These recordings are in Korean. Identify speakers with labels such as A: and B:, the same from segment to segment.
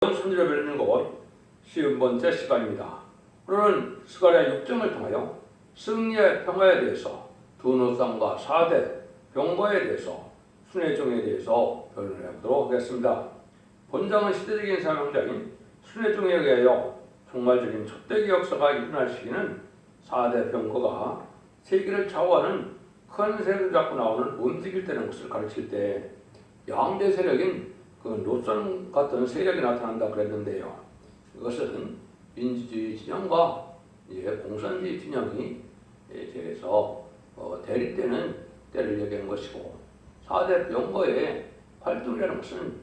A: 순위를 배우는 것 50번째 시간입니다. 오늘은 스가랴 6장을 통하여 승리의 평화에 대해서 두노상과 4대 병거에 대해서 순회종에 대해서 변론을 해보도록 하겠습니다. 본장은 시대적인 사명자인 순회종에 의하여 종말적인 촛대기 역사가 일어날 시기는 4대 병거가 세계를 좌우하는 큰 세력을 잡고 나오는 움직일 때는 것을 가르칠 때 양대 세력인 그 노선 같은 세력이 나타난다 그랬는데요. 이것은 민주주의 진영과 공산주의 진영이 대해서 대립되는 때를 얘기한 것이고 4대 병거의 활동이라는 것은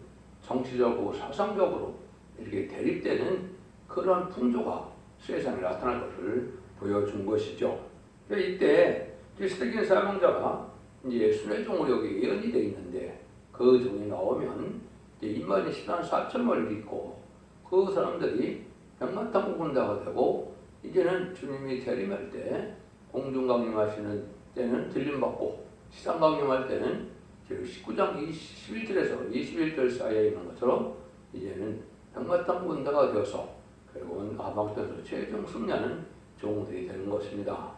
A: 정치적으로 사상적으로 이렇게 대립되는 그런 풍조가 세상에 나타날 것을 보여준 것이죠. 이때 시대적인 사명자가 순회종으로 여기 예언이 되어 있는데 그 종이 나오면 2만 10만 4천을 믿고 그 사람들이 백만탄 군대가 되고 이제는 주님이 재림할 때 공중 강림하시는 때는 들림받고 시상 강림할 때는 19장 11절에서 21절 사이에 있는 것처럼 이제는 백만탄 군대가 되어서 결국은 아방편에서 최종 승리하는 종들이 되는 것입니다.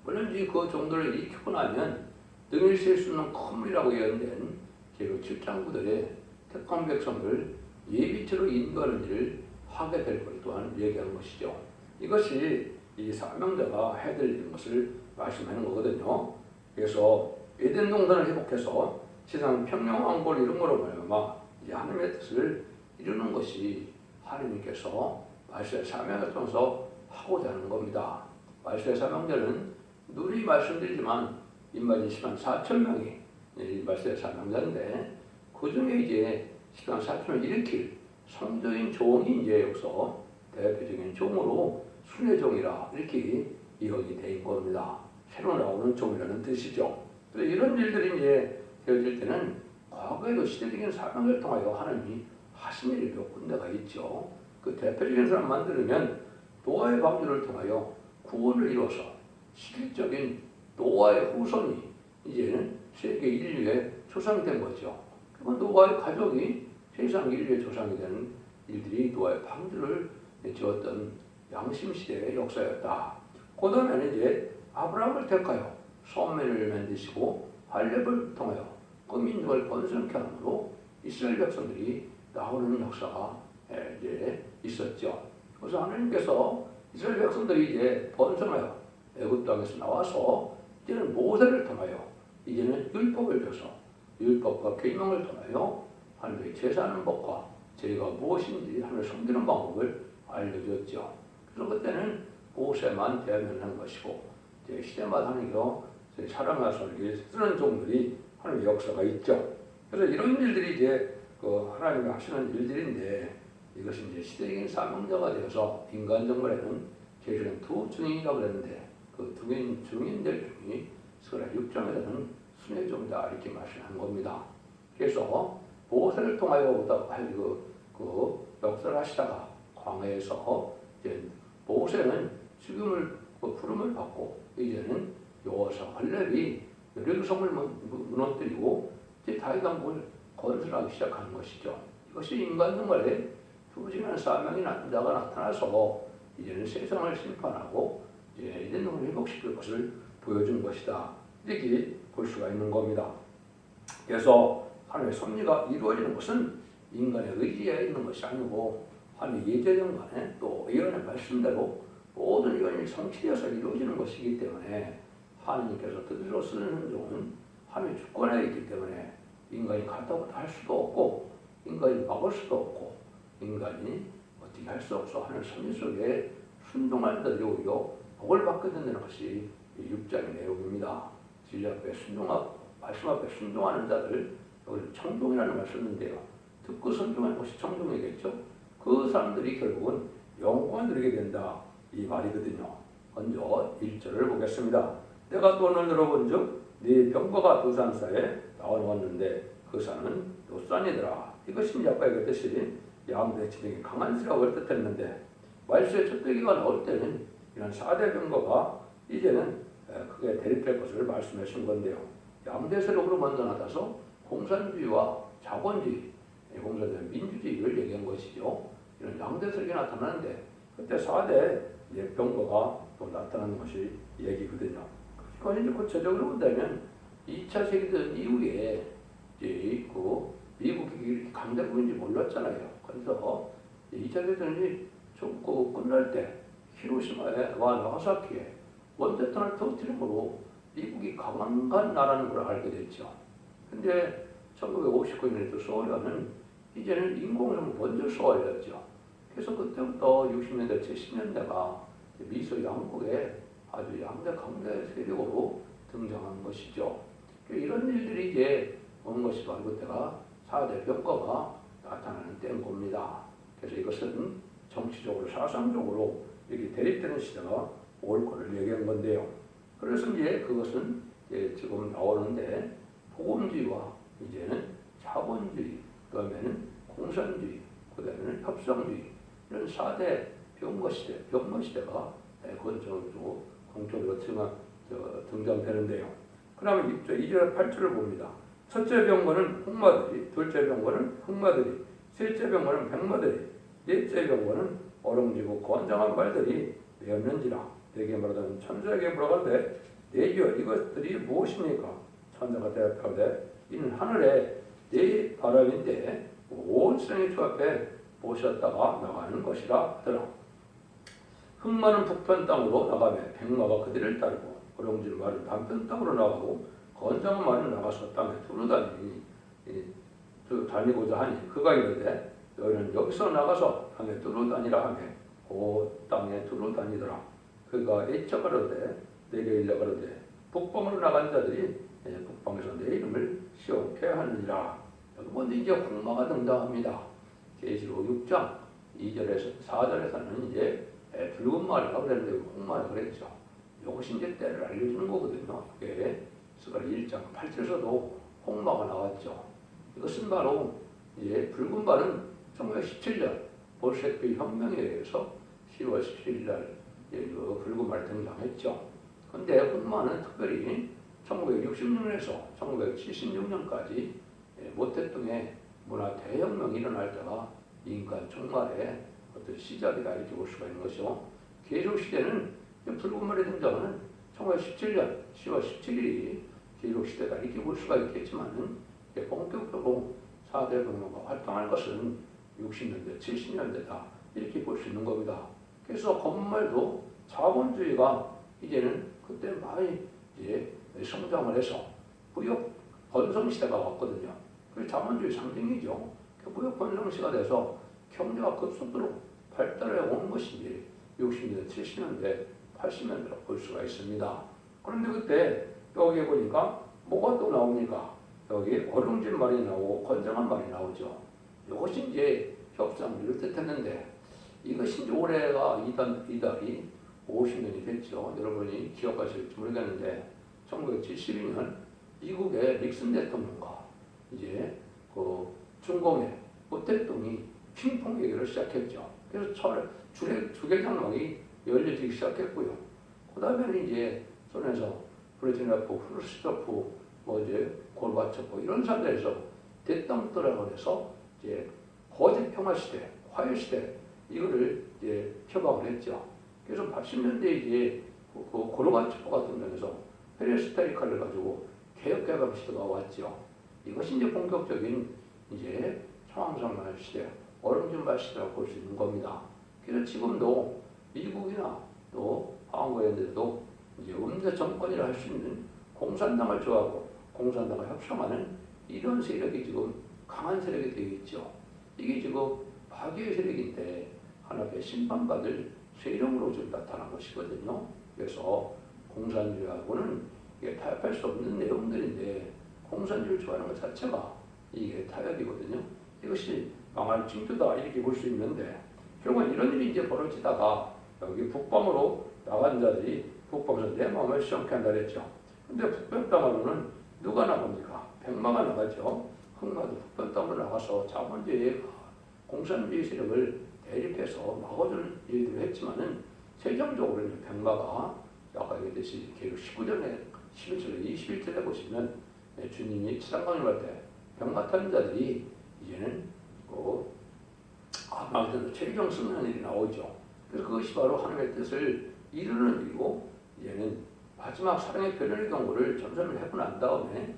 A: 물론 그 종들을 익히고 나면 능히 셀 수 있는 컴이라고 예언된 그 7장구들의 택한 백성을 예비체로 인도하는 일을 하게 될 것 또한 얘기하는 것이죠. 이것이 이 사명자가 해야 될 것을 말씀하는 거거든요. 그래서 에덴 동산을 회복해서 세상 평영왕국을 이룬 거로 말하면 이제 하나님의 뜻을 이루는 것이 하나님께서 말씀의 사명을 통해서 하고자 하는 겁니다. 말씀의 사명자는 누리 말씀드리지만 2만 20만 4천 명이 말씀의 사명자인데 그 중에 이제 10만 4천을 일으킬 성적인 종이 이제 여기서 대표적인 종으로 순회종이라 이렇게 이야기 된 겁니다. 새로 나오는 종이라는 뜻이죠. 그래서 이런 일들이 이제 되어질 때는 과거에도 시대적인 사명을 통하여 하나님이 하신 일이 몇 군데가 있죠. 그 대표적인 사람만 들으면 노아의 방주를 통하여 구원을 이루어서 실질적인 노아의 후손이 이제는 세계 인류의 조상이 된 거죠. 그리고 노아의 가족이 세상 인류의 조상이 되는 일들이 노아의 방주를 지었던 양심시대의 역사였다. 그 다음에는 이제 아브라함을 택하여 소매를 만드시고 할렙을 통하여 그 민족을 번성케 함으로 이스라엘 백성들이 나오는 역사가 이제 있었죠. 그래서 하나님께서 이스라엘 백성들이 이제 번성하여 애굽 땅에서 나와서 이제는 모세를 통하여 이제는 율법을 줘서 율법과 계명을 통하여 하나님의 제사하는 법과 죄가 무엇인지 하나님을 섬기는 방법을 알려줬죠. 그래서 그때는 모세만 대면한 것이고 이제 시대마다 하나님께서 사랑하셔서 쓰는 종들이 하나님의 역사가 있죠. 그래서 이런 일들이 이제 그 하나님이 하시는 일들인데 이것이 이제 시대적인 사명자가 되어서 인간 정말에는 계시는 두 증인이라고 그랬는데 그 두 증인들 중에 스가랴 6장에서는 순회종이다 이렇게 말씀한 겁니다. 그래서 모세를 통하여 그 역사를 하시다가 광야에서 이제 모세는 죽음을 부름을 받고 이제는 여호와 할렙이 여리고성을 무너뜨리고 이제 다윗 왕국을 건설하기 시작하는 것이죠. 이것이 인간 정말에 두지난 사명이 자가 나타나서 이제는 세상을 심판하고 이제 에덴 동산을 회복시킬 것을 보여준 것이다. 이렇게 볼 수가 있는 겁니다. 그래서 하나님의 섭리가 이루어지는 것은 인간의 의지에 있는 것이 아니고 하나님의 예제정간에 또 예언의 말씀대로 모든 예언이 성취되어서 이루어지는 것이기 때문에 하나님께서 뜻으로 쓰는 종은 하나님의 주권에 있기 때문에 인간이 가다부터 할 수도 없고 인간이 막을 수도 없고 인간이 어떻게 할 수 없어 하는 섭리 속에 순종하는 자들이 오히려 복을 받게 된다는 것이 이 6장의 내용입니다. 진리 앞에 순종하고 말씀 앞에 순종하는 자들 여기 청종이라는 말을 썼는데요. 듣고 순종하는 것이 청종이겠죠. 그 사람들이 결국은 영광을 누리게 된다 이 말이거든요. 먼저 1절을 보겠습니다. 내가 또 오늘 들어본즉 네 병거가 두 산사에 나와놓았는데 그 산은 요산이더라. 이것이 아까 얘기했듯이 양대 진영이 강한 세력을 뜻했는데 말씀의 촛대기가 나올 때는 이런 4대 병거가 이제는 크게 대립될 것을 말씀해 주신 건데요. 양대 세력으로 먼저 나타서 공산주의와 자본주의, 공산주의 민주주의를 얘기한 것이죠. 양대 세력이 나타나는데 그때 4대 병거가 또 나타나는 것이 얘기거든요. 그건 이제 구체적으로 본다면 2차 세계대전 이후에 이제 그 미국이 이렇게 강대국인지 몰랐잖아요. 그래서 2차 세계대전이 좀 끝날 때 히로시마와 나가사키에 원자탄을 터뜨림으로 미국이 강한 나라는 걸 알게 됐죠. 근데 1959년에 또 소련은 이제는 인공위성을 먼저 쏘아야죠. 그래서 그때부터 60년대, 70년대가 미소 양국의 아주 양대 강대 세력으로 등장한 것이죠. 이런 일들이 이제 온 것이 바로 그때가 4대 병거가 나타나는 때인 겁니다. 그래서 이것은 정치적으로 사상적으로 이렇게 대립되는 시대가 올 거를 얘기한 건데요. 그래서 이제 그것은 이제 지금 나오는데 보건주의와 이제는 자본주의, 그다음에는 공산주의, 그다음에는 협상주의 이런 4대 병거시대가 건축적으로 공적으로 등장되는데요. 그러면 2절 8절을 봅니다. 첫째 병거는 홍마들이, 둘째 병거는 흑마들이, 셋째 병거는 백마들이, 넷째 병거는 어렁지고 건장한 말들이 되었는지라. 내게 말하자면 천사에게 물어가는데 내기여 이것들이 무엇입니까? 천사가 대답하되 이는 하늘에 네 바람인데 온 세상의 주 앞에 모셨다가 나가는 것이라 하더라. 흑마는 북편 땅으로 나가며 백마가 그들을 따르고 어렁진 말은 남편 땅으로 나가고 건장한 말은 나가서 땅에 두루 다니고자 하니 그가 이르되 너희는 여기서 나가서 땅에 두루 다니라 하며 그 땅에 두루 다니더라. 그가 애쳐 가로되 내게 일러 가로되 북방으로 나간 자들이 북방에서 내 이름을 시험케 하느니라. 여기 먼저 이제 홍마가 등장합니다. 계시록 6장 2절에서 4절에서는 이제 붉은 말이라고 그랬는데 홍마라고 그랬죠. 이것이 이제 때를 알려주는 거거든요. 이게 스가랴 1장 8절에서도 홍마가 나왔죠. 이것은 바로 이제 붉은 말은 1917년 볼셰비크 혁명에 의해서 10월 17일 날 그 붉은 말이 등장했죠. 그런데 홍마는 특별히 1966년에서 1976년까지 모태뚱의 문화 대혁명이 일어날 때가 인간 종말의 어떤 시작이다 이렇게 볼 수가 있는 것이죠. 계속 시대는 붉은 말이 등장하는 1917년 10월 17일이 계속 시대다 이렇게 볼 수가 있겠지만은 본격적으로 4대 병거가 활동할 것은 60년대, 70년대다 이렇게 볼 수 있는 겁니다. 그래서 건말도 자본주의가 이제는 그때 많이 이제 성장을 해서 무역 번성 시대가 왔거든요. 그 자본주의 상징이죠. 그 무역 번성 시대가 돼서 경제가 급속도로 발달해 온 것이 이제 60년대, 70년대, 80년대로 볼 수가 있습니다. 그런데 그때 여기 보니까 뭐가 또 나옵니까? 여기 어룽진 말이 나오고 건장한 말이 나오죠. 이것이 이제 협상을 뜻했는데 이것이 이제 올해가 이달이 50년이 됐죠. 여러분이 기억하실지 모르겠는데 1972년 미국의 닉슨 대통령과 이제 그 중공의 모태뚱이 핑퐁 얘기를 시작했죠. 그래서 주계장막이 열려지기 시작했고요. 그 다음에는 이제 손에서 브레즈네프, 후르시초프, 이제 골바초프 이런 사람들에서 대땅들하고 해서 이제 거짓 평화 시대, 화해 시대 이거를 이제 표방을 했죠. 그래서 80년대 이제 그 고르바초프 같은 면에서 페레스타이카를 가지고 개혁개방 시대가 왔죠. 이것이 이제 본격적인 이제 상황상말 시대, 어른진발 시대라고 볼 수 있는 겁니다. 그래서 지금도 미국이나 또 한국에도 이제 음대 정권이라 할 수 있는 공산당을 좋아하고 공산당과 협상하는 이런 세력이 지금 강한 세력이 되어 있죠. 이게 지금 파괴의 세력인데 하나님의 심판받을 세력으로 좀 나타난 것이거든요. 그래서 공산주의하고는 이게 타협할 수 없는 내용들인데 공산주의를 좋아하는 것 자체가 이게 타협이거든요. 이것이 망할 징조다 이렇게 볼 수 있는데 결국은 이런 일이 이제 벌어지다가 여기 북방으로 나간 자들이 북방에서 내 마음을 시험케 한다 그랬죠. 근데 북방 땅으로는 누가 나갑니까? 백마가 나가죠. 흑마도 북방 땅으로 나가서 자본주의 공산주의 세력을 대립해서 막아주는 일들을 했지만은 최종적으로는 백마가 아까 얘기했듯이 계속 19절에 11절에 21절에 보시면 주님이 치상강림할 때 백마 탄 자들이 이제는 아무튼 최종 승리하는 일이 나오죠. 그래서 그것이 바로 하나님의 뜻을 이루는 일이고 이제는 마지막 사랑의 표현의 경우를 전선을 해고 난 다음에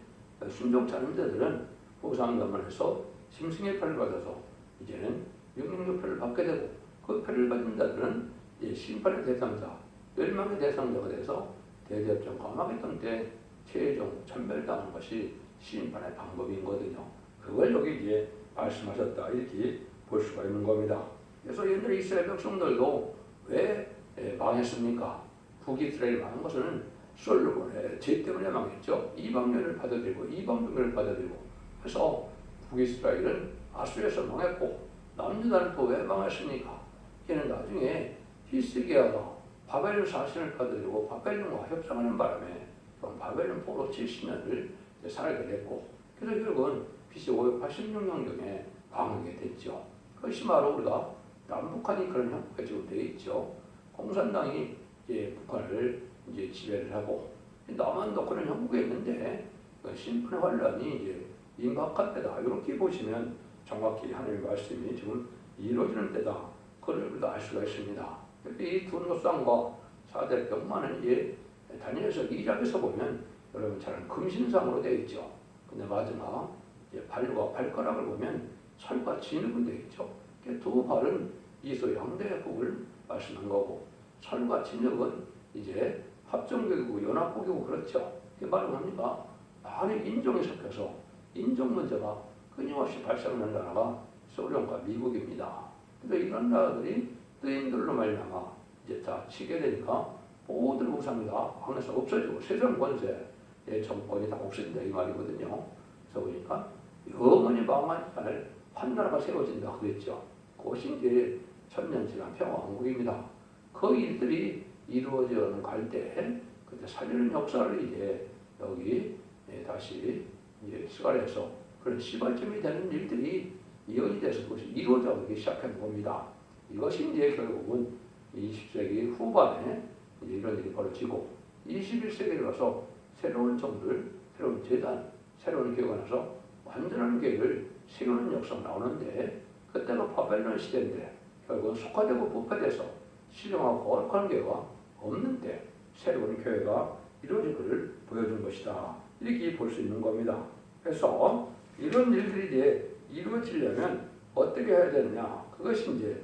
A: 순종치 않은 자들은 보상감만해서 심승의 표를 받아서 이제는 영육의 표를 받게 되고 그 표를 받은 자들은 이제 심판의 대상자, 멸망의 대상자가 돼서 대접전 감옥했던 때 최종 천멸당하는 것이 심판의 방법이거든요. 그걸 여기 이제 말씀하셨다 이렇게 볼 수가 있는 겁니다. 그래서 옛날 이스라엘 백성들도 왜 망했습니까? 북이스라엘 망한 것은 솔로몬의 죄 때문에 망했죠. 이방인을 받아들이고 이방종을 받아들이고 그래서 북이스라엘은 아수르에서 망했고 남유다는 또 왜 망했습니까? 얘는 나중에 히스기야가 바벨론 사신을 받아들이고 바벨론과 협상하는 바람에 바벨론 포로 70년을 살게 됐고 그래서 결국은 BC 586년경에 망하게 됐죠. 그것이 바로 우리가 남북한이 그런 형국에 지금 되어 있죠. 공산당이 이제 북한을 이제 지배를 하고 남한도 그런 형국에 있는데 심판의 환란이 이제 임박한 때다. 이렇게 보시면 정확히 하나님의 말씀이 지금 이루어지는 때다. 그걸 우리가 알 수가 있습니다. 이 두 노상과 4대 병마는 이제 다니엘서 2장에서 보면 여러분 잘 아는 금신상으로 되어 있죠. 근데 마지막 이제 발과 발가락을 보면 철과 진흙으로 되어 있죠. 두 발은 이소 양대의 복을 말씀한 거고 철과 진흙은 이제 합정국이고 연합국이고 그렇죠. 그게 말은 뭡니까? 많은 인종이 섞여서 인종 문제가 끊임없이 발생하는 나라가 소련과 미국입니다. 그래서 이런 나라들이 뜨인들로 말미암아 이제 다 치게 되니까 모든 우상이 다 하늘에서 없어지고 세상 권세의 정권이 다 없어진다 이 말이거든요. 그래서 보니까 영원히 망한 날 한 나라가 세워진다 그랬죠. 그것이 이제 천년지간 평화왕국입니다. 그 일들이 이루어져 갈 때 그때 살리는 역사를 이제 여기 다시 이제 스가랴에서 그런 시발점이 되는 일들이 이어지 돼서 그것이 이루어져 가기 시작한 겁니다. 이것이 이제 결국은 20세기 후반에 이제 이런 일이 벌어지고 21세기를 와서 새로운 정부를, 새로운 재단, 새로운 교회가 나서 완전한 교회를 세우는 역사가 나오는데 그때가 바벨론 시대인데 결국은 속화되고 부패돼서 신령하고 거룩한 교회가 없는데 새로운 교회가 이루어질 것을 보여준 것이다. 이렇게 볼 수 있는 겁니다. 그래서 이런 일들이 이제 이루어지려면 어떻게 해야 되느냐? 그것이 이제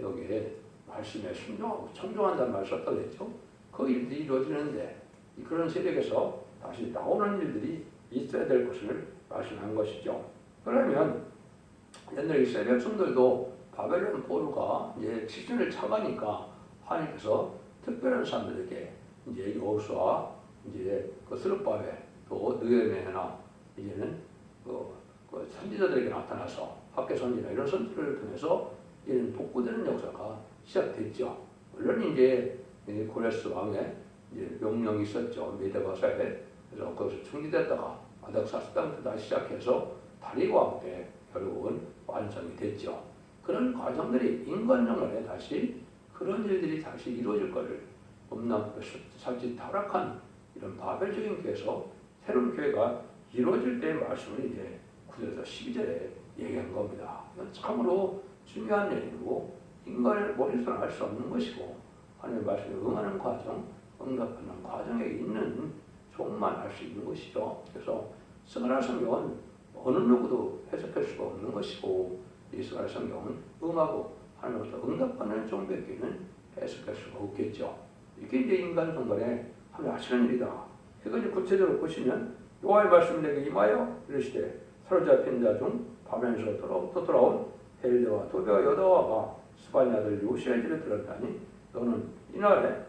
A: 여기에 말씀에 순종하고 청종한다는 말을 썼다고 했죠. 그 일들이 이루어지는데 그런 세력에서 다시 나오는 일들이 있어야 될 것을 말씀한 것이죠. 그러면 옛날 이스라엘 백성들도 바벨론 포로가 이제 7년을 차가니까 하나님께서 특별한 사람들에게 이제 여호수아 이제 그 스룹바벨 또 느헤미야나 이제는 그 선지자들에게 나타나서 학계 선지나 이런 선지를 통해서 이런 복구되는 역사가 시작됐죠. 물론 이제 고레스 왕의 이제 명령이 있었죠. 메데바사에. 그래서 거기서 충지됐다가 아닥사스당부터 다시 시작해서 다리와 함께 결국은 완성이 됐죠. 그런 과정들이 인간 영혼에 다시 그런 일들이 다시 이루어질 것을 살지 타락한 이런 바벨적인 교회에서 새로운 교회가 이루어질 때의 말씀을 이제 9절에서 12절에 얘기한 겁니다. 이건 참으로 중요한 얘기고 인간의 머리로서는 알 수 없는 것이고 하나님의 말씀에 응하는 과정, 응답하는 과정에 있는 종만 알 수 있는 것이죠. 그래서 스가랴 성경은 어느 누구도 해석할 수가 없는 것이고 이 스가랴 성경은 응하고 하나님으로부터 응답하는 종밖에는 해석할 수가 없겠죠. 이게 이제 인간 성간에 하면 하시는 일이다. 이걸 구체적으로 보시면 여호와의 말씀이 내게 임하여 이르시되 사로잡힌 자 중 바벨론에서 돌아온 헬레와 도베와 여다와가 스바니 아들 요시아의 집에 들었다니 너는 이날에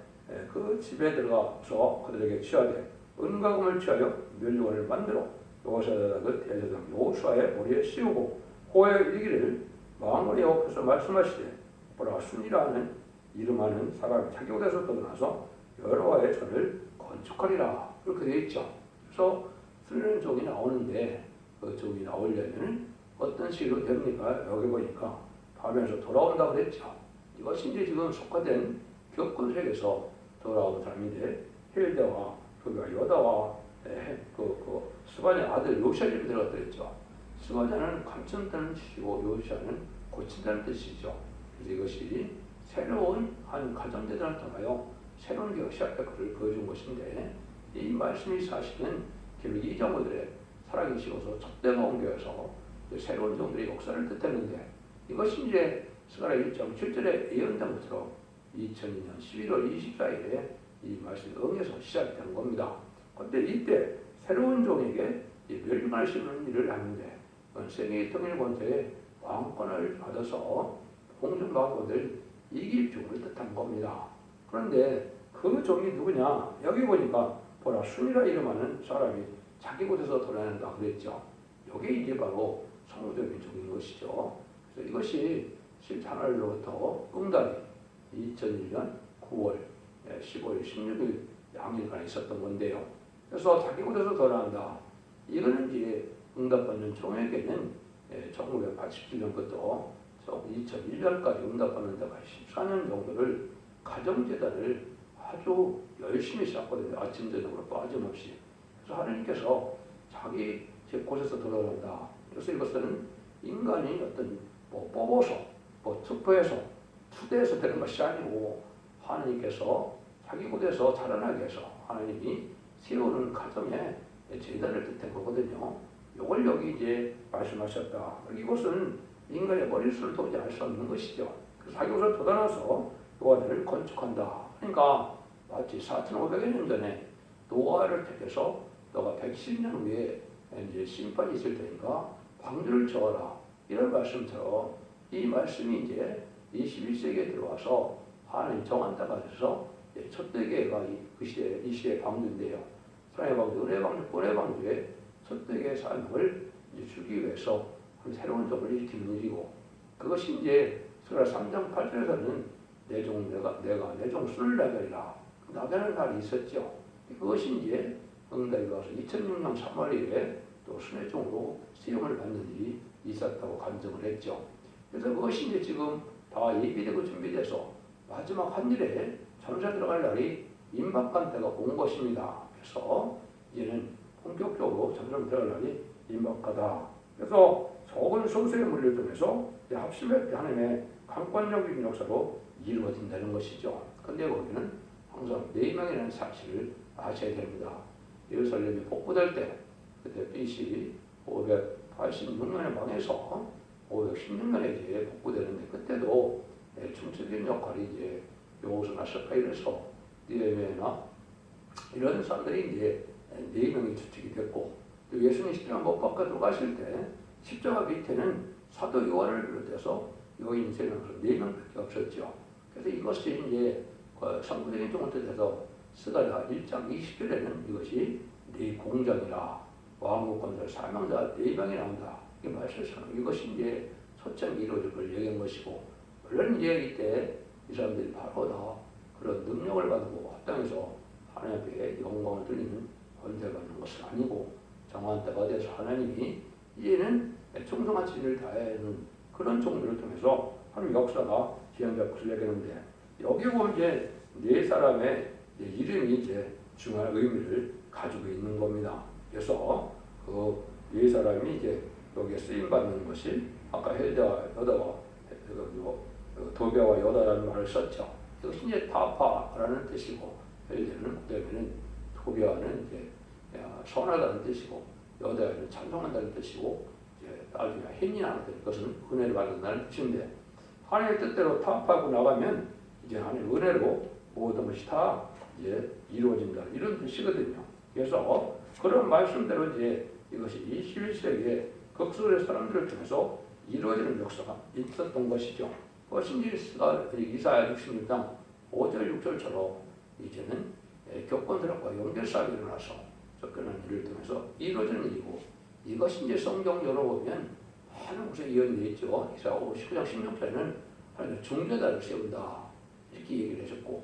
A: 그 집에 들어가서 그들에게 취하되 은과 금을 취하여 멸류관을 만들어 여호사다가 그 대제사장 여호수아의 머리에 씌우고 호에 이르기를 망원의 여호와께서 말씀하시되 보라 순이라는 이름하는 사람이 자기 옷에서 떠나서 여호와의 전을 건축하리라 그렇게 되어 있죠. 그래서 순이라는 종이 나오는데 그 종이 나오려면 어떤 식으로 됩니까? 여기 보니까 바벨에서 돌아온다고 그랬죠. 이것이 이제 지금 속화된 격군 세력에서 돌아온 사람인데 헬데와 그가 여다와 스바냐 아들 요시아 집에 들어갔다 그랬죠. 스바냐는 감천다는 짓이고 요시아는 고친다는 뜻이죠. 그래서 이것이 새로운 한 가정제단을 통하여 새로운 개혁 시작의 것을 보여준 것인데, 이 말씀이 사실은 결국 이 정부들의 살아계시고서 촛대가 옮겨서 새로운 종들의 역사를 뜻했는데, 이것이 이제 스가랴 1장 7절에 예언된 것처럼 2002년 11월 24일에 이 말씀이 응해서 시작된 겁니다. 그런데 이때 새로운 종에게 멸망을 심는 일을 하는데, 세계 통일 권세의 왕권을 받아서 공중왕국을 이길 종을 뜻한 겁니다. 그런데 그 종이 누구냐? 여기 보니까 보라, 순이라 이름하는 사람이 자기 곳에서 돌아낸다 그랬죠. 이게 이제 바로 성도적인 종인 것이죠. 그래서 이것이 실제 하늘로부터 응답이 2001년 9월 15일 16일 양일간에 있었던 건데요. 그래서 자기 곳에서 돌아간다. 이거는 이제 응답받는 종에게는 1987년부터 2001년까지 응답받는 데가 14년 정도를 가정재단을 아주 열심히 쌓거든요. 아침 저녁으로 빠짐없이. 그래서 하나님께서 자기 제 곳에서 돌아간다. 그래서 이것은 인간이 어떤 뽑아서 투표해서 투대해서 되는 것이 아니고, 하나님께서 자기 곳에서 자라나게 해서 하나님이 세우는 가정에 제단을 뜻한 거거든요. 이걸 여기 이제 말씀하셨다. 이것은 인간의 머릿수를 도저히 알 수 없는 것이죠. 그래서 자기 곳을 돋아나서 노아를 건축한다. 그러니까 마치 4,500여 년 전에 노아를 택해서 너가 110년 후에 이제 심판이 있을 테니까 방주를 지어라. 이런 말씀처럼 이 말씀이 이제 21세기에 들어와서 하나님 정한 때가 돼서 첫 대계가 이 시대의 방주인데요. 사랑의 방주, 은혜의 방주, 은혜의 방주의 첫 대계의 삶을 이제 주기 위해서 새로운 종을 일으키는 일이고, 그것이 이제 스가랴 3장 8절에서는 내가 내 종 순을 나가리라. 나가는 날이 있었죠. 그것이 이제 응답이 와서 2006년 3월 1일에 또 순의 종으로 시험을 받는 일이 있었다고 간증을 했죠. 그래서 그것이 이제 지금 다 예비되고 준비돼서 마지막 한 일에 천사 들어갈 날이 임박한 때가 온 것입니다. 그래서 이제는 본격적으로 천사 들어갈 날이 임박하다. 그래서 적은 소수의 무리를 통해서 합심의 하나님의 강권적인 역사로 이루어진다는 것이죠. 그런데 거기는 항상 4명이라는 사실을 아셔야 됩니다. 예루살렘이 복구될 때, 그때 BC 586년에 망해서 516년에 이제 복구되는데, 그때도 중추적인 역할이 이제 요호수나 스파이에서 니에미아나 이런 사람들이 이제 4명이 주축이 됐고, 또 예수님 십자가 못 박혀 들어가실 때 십자가 밑에는 사도 요한을 비롯해서 여인 3명에서 4명밖에 없었죠. 그래서 이것이 이제 성부적인 종을 뜻해서 스가랴 1장 20절에는 이것이 네 공장이라 왕국 건설 사명자 4명이 나온다. 이게 말씀처럼 이것이 이제 초청이 이루어질 걸 얘기한 것이고, 물론 이제 이때 이 사람들이 바로 다 그런 능력을 받고 합당해서 하나님 앞에 영광을 돌리는 권세를 받는 것은 아니고, 정한 때가 돼서 하나님이 이제는 충성한 진리를 다하는 그런 종들을 통해서 하나님 역사가 지연될 것을 얘기하는데, 여기 보면 이제 4사람의 이름이 이제 중요한 의미를 가지고 있는 겁니다. 그래서 그 4사람이 이제 여기에 쓰임 받는 것이 아까 헬대와 여다와 도배와 여다라는 말을 썼죠. 이것이 이제 타파라는 뜻이고, 헬대는 그다음에는 도배와는 이제 선하다는 뜻이고, 여다는 찬송한다는 뜻이고, 이제 나중에 힘이 나는 뜻, 그것은 은혜를 받는다는 뜻인데, 하나님의 뜻대로 타파하고 나가면 이제 하나님의 은혜로 모든 것이 다 이제 이루어진다, 이런 뜻이거든요. 그래서 그런 말씀대로 이제 이것이 21세기에 극소의 사람들을 통해서 이루어지는 역사가 있었던 것이죠. 그것이 이사야 66장 5절 6절처럼 이제는 교권들과 연결사업이 일어나서 접근하는 일을 통해서 이루어지는 일이고, 이것이 이제 성경 열어보면 많은 곳에 이언되어 있죠. 이사야 59장 16절에는 하나님 중재자를 세운다 이렇게 얘기를 하셨고,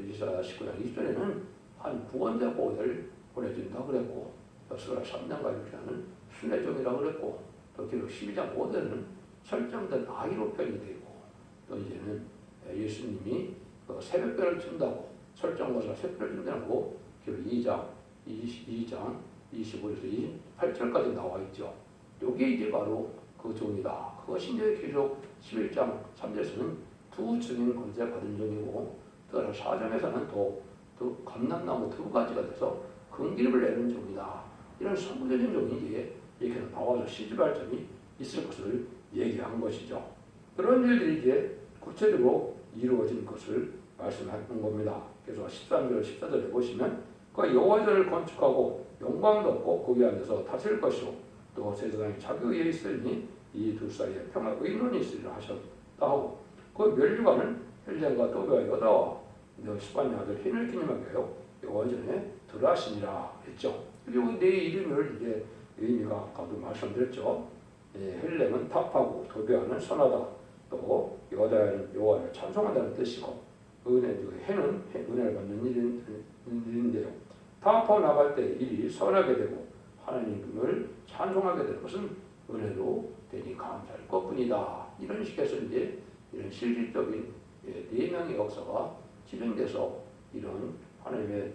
A: 이사야 19장 20절에는 한 구원자 보호자를 보내준다 그랬고, 스가랴 3장과 6장은 순례종이라고 그랬고, 또 기록 12장 5절에는 설정된 아이로 표현이 되고, 또 이제는 예수님이 새벽별을 준다고 설정거사 새벽별을 준다고 기록 2장 22장 25에서 28절까지 나와 있죠. 이게 이제 바로 그 종이다. 그것이 이제 계속 11장 3절에서는 두 증인 권세 받은 종이고 또 4장에서는 또 감람나무 두 가지가 돼서 금기름을 내는 종이다. 이런 선구적인 종이 이렇게 나와서 시집할 점이 있을 것을 얘기한 것이죠. 그런 일들이 이제 구체적으로 이루어진 것을 말씀하는 겁니다. 그래서 13절, 14절에 보시면 그 여호와전을 건축하고 영광도 없고 거기 앉아서 다스릴 것이요 또 세상에 자기 위에 있으니 이 두 사이에 평화 의논이 있으리라 하셨다 하고 그 멸류관은 헬렌과 도베와 여다와 스바냐 아들 흰을 기념하게 하여 여호와전에 들어하시니라 했죠. 그리고 네 이름을 이제 의미가 아까도 말씀드렸죠. 헬렌은 답하고 도베와는 선하다. 또 여다는 여호와를 찬송한다는 뜻이고 해는 은혜를 받는 일인데요. 답하고 나갈 때 일이 선하게 되고 하나님을 찬송하게 되는 것은 은혜로 되니 감사할 것뿐이다. 이런 식에서 이제 이런 실질적인 네 명의 역사가 진행돼서 이런 하나님의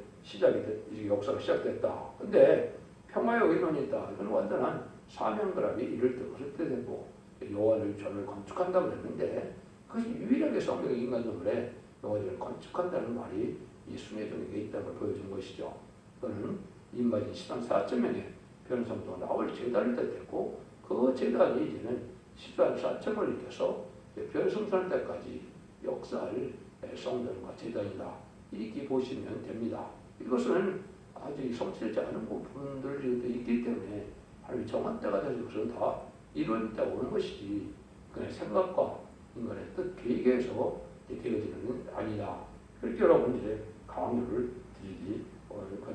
A: 역사가 시작됐다. 근데 평화의 의논이 있다. 이건 완전한 사명결합이 이를 뜻되고 여호와를 전을 건축한다고 했는데 그것이 유일하게 성경의 인간적으로 여호와를 건축한다는 말이 이 순회종에게 있다는 걸 보여준 것이죠. 그거는 임마진 13 4.0에 변성도 나올 제단을 뜻했고 그 제단이 이제는 14 4.0을 일으켜서 별승선할 때까지 역사를 성전과 제단이다. 이렇게 보시면 됩니다. 이것은 아직 성취되지 않은 부분들이 있기 때문에 하나님이 정한 때가 돼서 그것은 다 이루어졌다고 하는 것이지 그의 생각과 인간의 뜻 계획에서 되어지는 건 아니다. 그렇게 여러분 이제 강조를 드리기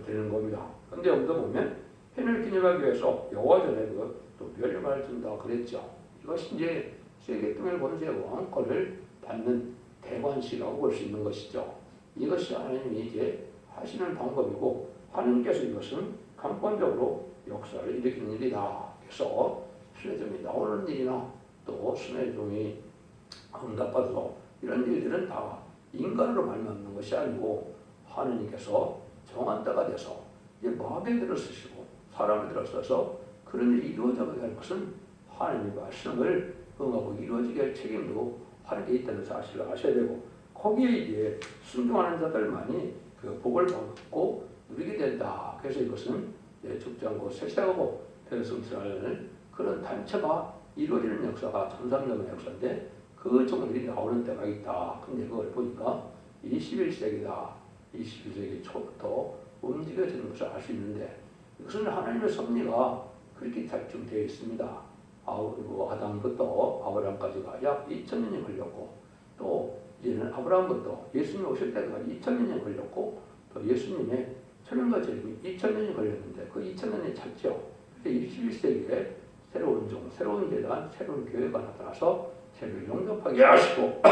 A: 되는 겁니다. 그런데 여기도 보면 해를 기념하기 위해서 여호와전에 또 멸류관을 준다 그랬죠. 이것이 이제 세계 등을 권세 왕권을 받는 대관식이라고 볼 수 있는 것이죠. 이것이 하나님이 이제 하시는 방법이고 하나님께서 이것은 강권적으로 역사를 일으키는 일이다. 그래서 순회종이 나오는 일이나 또 순회종이 응답받아서 이런 일들은 다 인간으로 말미암는 것이 아니고 하나님께서 정한 때가 돼서 이제 마귀들을 쓰시고 사람을 들어서서 그런 일이 이루어져야 할 것은 하나님의 말씀을 응하고 이루어지게 할 책임도 하나님께 있다는 사실을 아셔야 되고 거기에 이제 순종하는 자들만이 그 복을 받고 누리게 된다. 그래서 이것은 죽지않고 쇠퇴하고 대승천하는 그런 단체가 이루어지는 역사가 전산적인 역사인데 그 종들이 나오는 때가 있다. 근데 그걸 보니까 21세기다. 21세기 초부터 움직여지는 것을 알 수 있는데 이것은 하나님의 섭리가 그렇게 작중되어 있습니다. 아담부터 아브라함까지가 약 2000년이 걸렸고 또 이제는 아브라함부터 예수님 오실 때까지 2000년이 걸렸고 또 예수님의 천년과 재림이 2000년이 걸렸는데 그 2000년이 찼죠. 21세기에 새로운 종, 새로운 재단, 새로운 교회가 나타나서 죄를 용납하게 하시고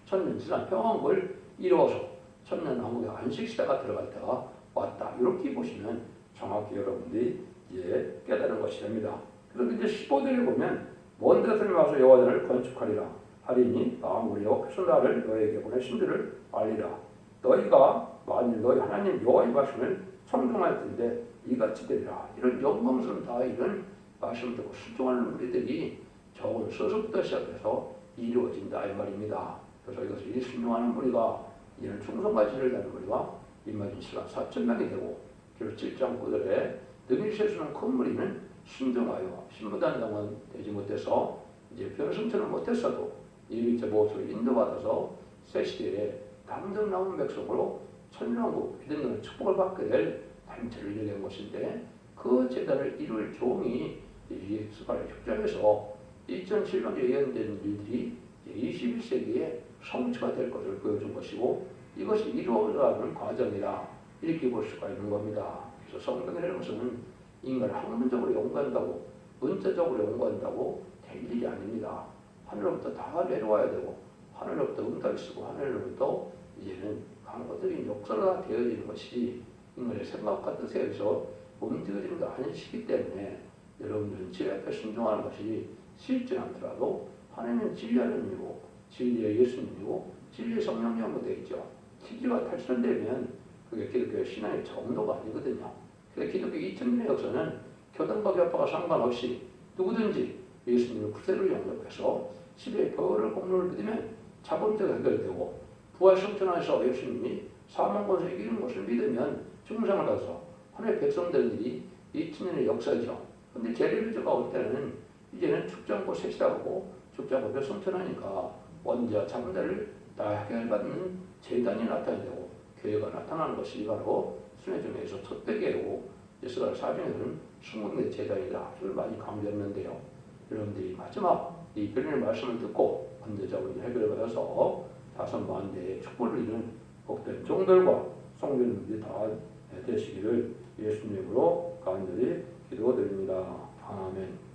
A: 천년 지난 평안을 이루어서 천년 왕국의 안식시대가 들어갈 때가 왔다. 이렇게 보시면 정확히 여러분들이 이제 깨달은 것이 됩니다. 그래서 이제 15절에 보면 먼 데서 와서 여호와전을 건축하리라 하리니 아무리요 표순나를 너에게 보내신 줄을 알리라. 너희가 만일 너희 하나님 여호와의 말씀을 청종할 텐데 이같이 되리라. 이런 영광스러운 다 이런 말씀을 듣고 순종하는 우리들이 적은 서서부터 시작해서 이루어진다 이 말입니다. 그래서 이것을 순종하는 무리가 이런 충성과 지혜를 다는 무리가 임마진 시간 4,000명이 되고 그리고 7장 9절에 능히 세수는 큰 무리는 순종하여 신부단장은 되지 못해서 이제 변승천을 못했어도 이 모습을 인도받아서 새 시대에 당장 나온 백성으로 천년왕국 믿는 축복을 받게 될 단체를 이루는 것인데 그 제단을 이룰 종이 이 스가랴 6장에서 2007년에 예언된 일들이 21세기에 성취가 될 것을 보여준 것이고 이것이 이루어가는 과정이다. 이렇게 볼 수가 있는 겁니다. 그래서 성경이라는 것은 인간을 학문적으로 연구한다고 문자적으로 연구한다고 될 일이 아닙니다. 하늘로부터 다 내려와야 되고 하늘로부터 응답이 쓰고 하늘로부터 이제는 강고적인 역사가 되어지는 것이 인간의 생각과 뜻에 의해서 움직여지는 게 아니시기 때문에 여러분들은 제 앞에 순종하는 것이 쉽지 않더라도 하나님은 진리하는 이고 진리의 예수님이고 진리의 성령이 연구되어 있죠. 진리가 탈선되면 그게 기독교 신앙의 정도가 아니거든요. 그래서 기독교 2000년의 역사는 교단과 교파가 상관없이 누구든지 예수님의 구세를 영접해서 십의 벌을 공로를 믿으면 자본제가 해결되고 부활성천 안에서 예수님이 사망권에서 이기는 것을 믿으면 중생을 가서 하나님의 백성들이 2000년의 역사죠. 근데 재래교조가 올 때는 이제는 축장고 셋이라고 축장고 성천하니까 원자 자본자를 다 해결받는 재단이 나타나야 되고 교회가 나타나는 것이 바로 순회중에서 첫 대계고 예수가 사정에서는 20개 재단이다. 를 많이 강조했는데요. 여러분들이 마지막 이 변론의 말씀을 듣고 원자자본을 해결을 받아서 5만 대의 축복을 이루는 복된 종들과 성도님들이 다 되시기를 예수님으로 간절히 기도드립니다. 아멘.